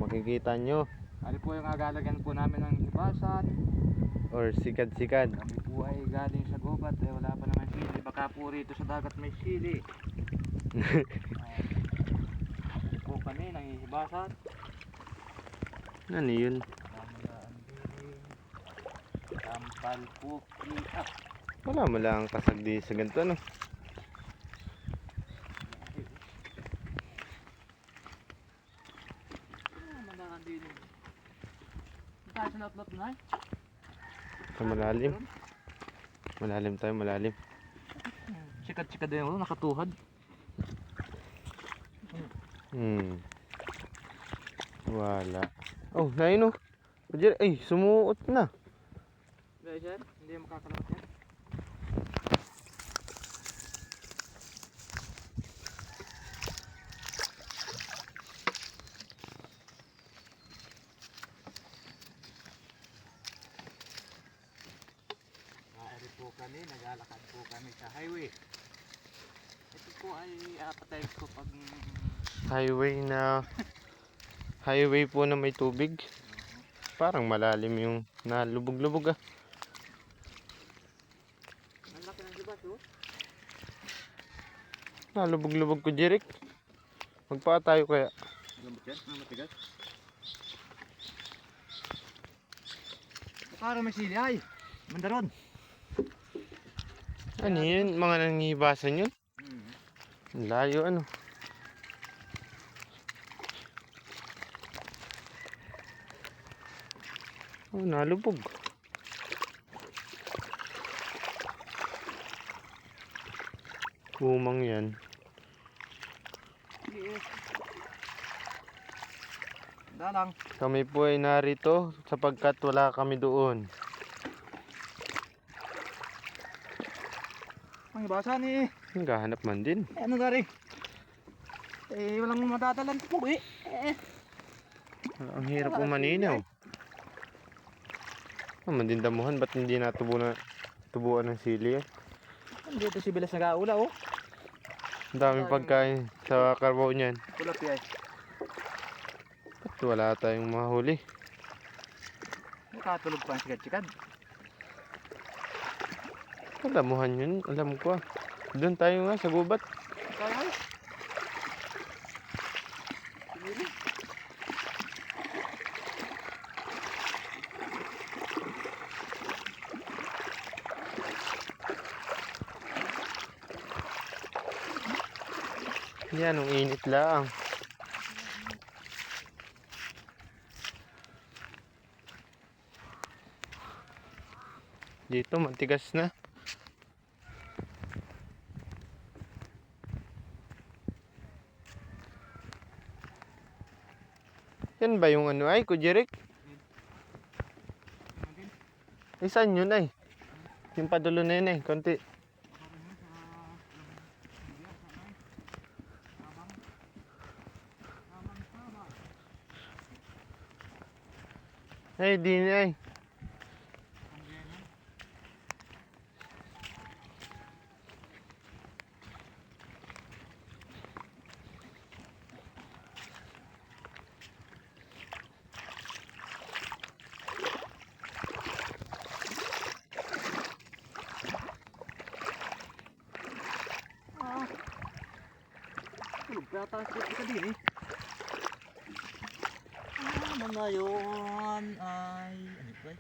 makikita nyo. Ano po yung agalagyan po namin ng hibasan. Or sikad-sikad. Kami po ay galing sa gubat, eh wala pa naman sili. Baka po rito sa dagat may sili. Po kami nangihibasan. Ano yun? Tampal po up. Wala mo lang kasagdi sa ganito, no? Mandakan din. Tayo sa lot-lot na. Sa malalim. Malalim tayo, malalim. Sikat-sikat din ako, nakatuhad. Wala. Oh, nain, oh. Ay, sumuot na. Guys, sir, hindi makakalapit yan. Maaari po kami, naglalakad po kami sa highway. Ito po ay patay ko pag... Highway po na may tubig. Parang malalim yung nalubog-lubog, ah. Ang laki ng diba, oh. Nalubog-lubog ko, Jeric. Magpa tayo kaya. Lambot yan, matigas. Para may sili ay, mandaron. Ano yun? Mga nangihibasan yun? Ang layo, ano? Oh, nalubog. Bumang yan. Dalang. Kami po ay narito sapagkat wala kami doon. Ang hibasan eh. Naghahanap man din. Ano gari? Eh, walang matatalan po eh. Ang hirap umaninaw. Naman din damuhan, ba't hindi tubuan ng sili, eh? Dito si Bilas nag-aula oh. Ang daming pagkain sa karbaw niyan. Kulap yan. Ba't wala tayong mahuli? Nakatulog pa ang sikat-sikat. Ang damuhan yun, alam ko, ah. Doon tayo nga sa gubat. Kaya ay. Siguro. Yan, ang init lang. Dito, matigas na. Yan ba yung ano ay, Kujirik? Eh, saan yun ay? Yung padulo na yun ay, konti. Ay, di na ay. Tulog pa yata ka din eh. Ano na yun ay... Ano ba eh?